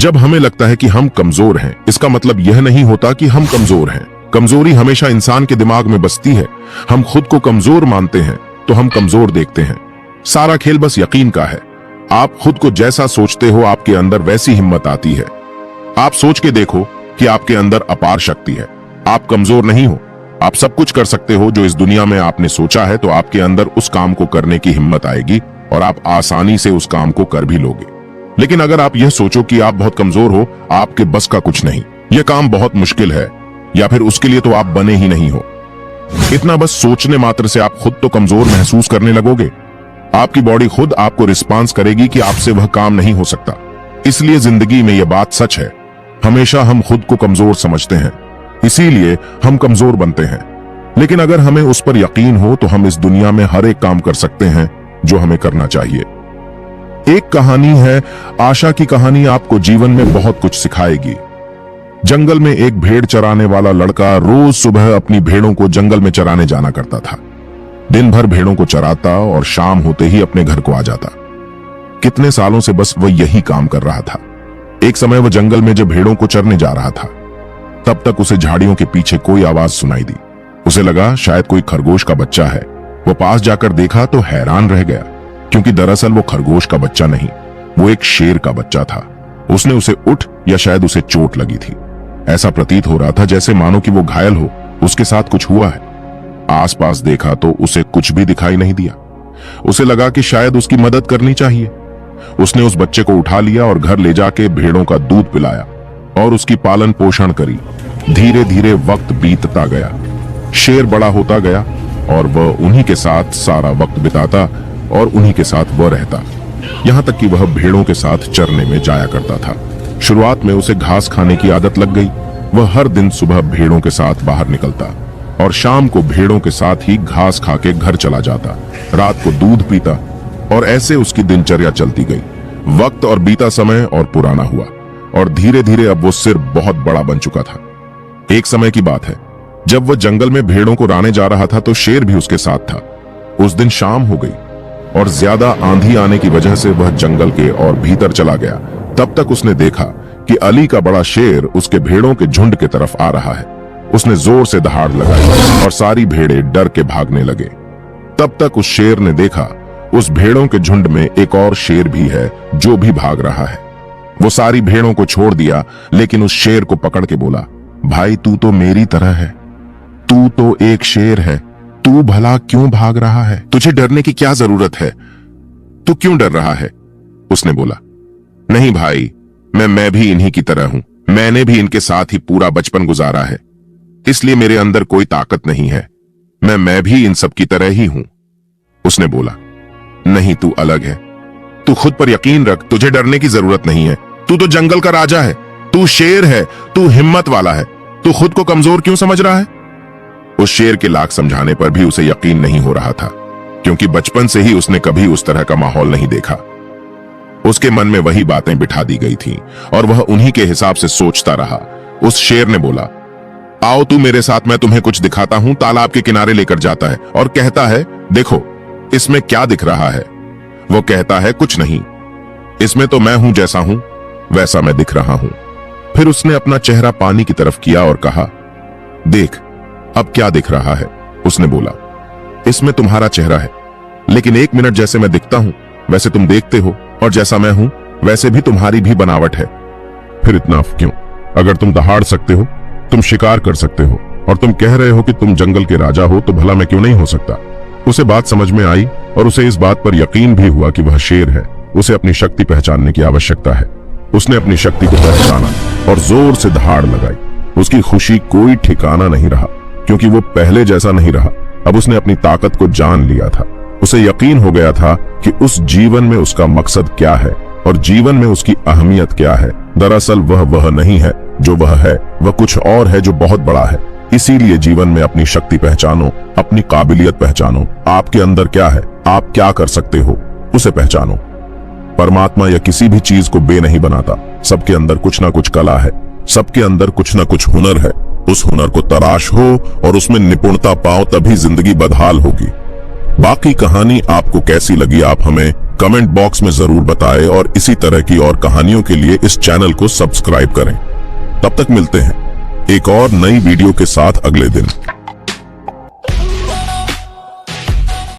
जब हमें लगता है कि हम कमजोर हैं, इसका मतलब यह नहीं होता कि हम कमजोर हैं। कमजोरी हमेशा इंसान के दिमाग में बसती है। हम खुद को कमजोर मानते हैं तो हम कमजोर देखते हैं। सारा खेल बस यकीन का है। आप खुद को जैसा सोचते हो, आपके अंदर वैसी हिम्मत आती है। आप सोच के देखो कि आपके अंदर अपार शक्ति है। आप कमजोर नहीं हो, आप सब कुछ कर सकते हो। जो इस दुनिया में आपने सोचा है, तो आपके अंदर उस काम को करने की हिम्मत आएगी और आप आसानी से उस काम को कर भी लोगे। लेकिन अगर आप यह सोचो कि आप बहुत कमजोर हो, आपके बस का कुछ नहीं, यह काम बहुत मुश्किल है, या फिर उसके लिए तो आप बने ही नहीं हो, इतना बस सोचने मात्र से आप खुद तो कमजोर महसूस करने लगोगे। आपकी बॉडी खुद आपको रिस्पांस करेगी कि आपसे वह काम नहीं हो सकता। इसलिए जिंदगी में यह बात सच है, हमेशा हम खुद को कमजोर समझते हैं, इसीलिए हम कमजोर बनते हैं। लेकिन अगर हमें उस पर यकीन हो तो हम इस दुनिया में हर एक काम कर सकते हैं जो हमें करना चाहिए। एक कहानी है, आशा की कहानी आपको जीवन में बहुत कुछ सिखाएगी। जंगल में एक भेड़ चराने वाला लड़का रोज सुबह अपनी भेड़ों को जंगल में चराने जाना करता था। दिन भर भेड़ों को चराता और शाम होते ही अपने घर को आ जाता। कितने सालों से बस वह यही काम कर रहा था। एक समय वह जंगल में जब भेड़ों को चरने जा रहा था, तब तक उसे झाड़ियों के पीछे कोई आवाज सुनाई दी। उसे लगा शायद कोई खरगोश का बच्चा है। वह पास जाकर देखा तो हैरान रह गया, क्योंकि दरअसल वो खरगोश का बच्चा नहीं, वो एक शेर का बच्चा था। उसने उसे उठ या शायद उसे चोट लगी थी। ऐसा प्रतीत हो रहा था जैसे मानो कि वो घायल हो, उसके साथ कुछ हुआ है। आसपास देखा तो उसे कुछ भी दिखाई नहीं दिया। उसे लगा कि शायद उसकी मदद करनी चाहिए। उसने उस बच्चे को उठा लिया और घर ले जाके भेड़ों का दूध पिलाया और उसकी पालन पोषण करी। धीरे धीरे वक्त बीतता गया, शेर बड़ा होता गया और वह उन्हीं के साथ सारा वक्त बिताता और उन्हीं के साथ वह रहता, यहां तक कि वह भेड़ों के साथ चरने में जाया करता था। शुरुआत में उसे घास खाने की आदत लग गई। वह हर दिन सुबह भेड़ों के साथ बाहर निकलता और शाम को भेड़ों के साथ ही घास खा के घर चला जाता, रात को दूध पीता, और ऐसे उसकी दिनचर्या चलती गई। वक्त और बीता समय और पुराना हुआ और धीरे धीरे अब वो सिर बहुत बड़ा बन चुका था। एक समय की बात है, जब वह जंगल में भेड़ों को राने जा रहा था तो शेर भी उसके साथ था। उस दिन शाम हो गई और ज्यादा आंधी आने की वजह से वह जंगल के और भीतर चला गया। तब तक उसने देखा कि अली का बड़ा शेर उसके भेड़ों के झुंड की तरफ आ रहा है। उसने जोर से दहाड़ लगाई और सारी भेड़ें डर के भागने लगे। तब तक उस शेर ने देखा उस भेड़ों के झुंड में एक और शेर भी है जो भी भाग रहा है। वो सारी भेड़ों को छोड़ दिया, लेकिन उस शेर को पकड़ के बोला, भाई तू तो मेरी तरह है, तू तो एक शेर है, तू भला क्यों भाग रहा है? तुझे डरने की क्या जरूरत है? तू क्यों डर रहा है? उसने बोला, नहीं भाई, मैं भी इन्हीं की तरह हूं। मैंने भी इनके साथ ही पूरा बचपन गुजारा है, इसलिए मेरे अंदर कोई ताकत नहीं है। मैं भी इन सब की तरह ही हूं। उसने बोला, नहीं, तू अलग है। तू खुद पर यकीन रख, तुझे डरने की जरूरत नहीं है। तू तो जंगल का राजा है, तू शेर है, तू हिम्मत वाला है। तू खुद को कमजोर क्यों समझ रहा है? उस शेर के लाख समझाने पर भी उसे यकीन नहीं हो रहा था, क्योंकि बचपन से ही उसने कभी उस तरह का माहौल नहीं देखा। उसके मन में वही बातें बिठा दी गई थीं और वह उन्हीं के हिसाब से सोचता रहा। उस शेर ने बोला, आओ तू मेरे साथ, मैं तुम्हें कुछ दिखाता हूं। तालाब के किनारे लेकर जाता है और कहता है, देखो इसमें क्या दिख रहा है? वो कहता है, कुछ नहीं, इसमें तो मैं हूं, जैसा हूं वैसा मैं दिख रहा हूं। फिर उसने अपना चेहरा पानी की तरफ किया और कहा, देख अब क्या दिख रहा है? उसने बोला, इसमें तुम्हारा चेहरा है, लेकिन 1 मिनट जैसे मैं दिखता हूं वैसे तुम देखते हो, और जैसा मैं हूं वैसे भी तुम्हारी भी बनावट है। फिर इतना क्यों? अगर तुम दहाड़ सकते हो, तुम शिकार कर सकते हो, और तुम कह रहे हो कि तुम जंगल के राजा हो, तो भला मैं क्यों नहीं हो सकता? उसे बात समझ में आई और उसे इस बात पर यकीन भी हुआ कि वह शेर है। उसे अपनी शक्ति पहचानने की आवश्यकता है। उसने अपनी शक्ति को पहचाना और जोर से दहाड़ लगाई। उसकी खुशी कोई ठिकाना नहीं रहा, क्योंकि वो पहले जैसा नहीं रहा। अब उसने अपनी ताकत को जान लिया था। उसे यकीन हो गया था कि उस जीवन में उसका मकसद क्या है और जीवन में उसकी अहमियत क्या है। दरअसल वह नहीं है जो वह है, वह कुछ और है जो बहुत बड़ा है। इसीलिए जीवन में अपनी शक्ति पहचानो, अपनी काबिलियत पहचानो। आपके अंदर क्या है, आप क्या कर सकते हो, उसे पहचानो। परमात्मा या किसी भी चीज को बे नहीं बनाता। सबके अंदर कुछ ना कुछ कला है, सबके अंदर कुछ ना कुछ हुनर है। उस हुनर को तलाश हो और उसमें निपुणता पाओ, तभी जिंदगी बदहाल होगी। बाकी कहानी आपको कैसी लगी, आप हमें कमेंट बॉक्स में जरूर बताएं और इसी तरह की और कहानियों के लिए इस चैनल को सब्सक्राइब करें। तब तक मिलते हैं एक और नई वीडियो के साथ अगले दिन।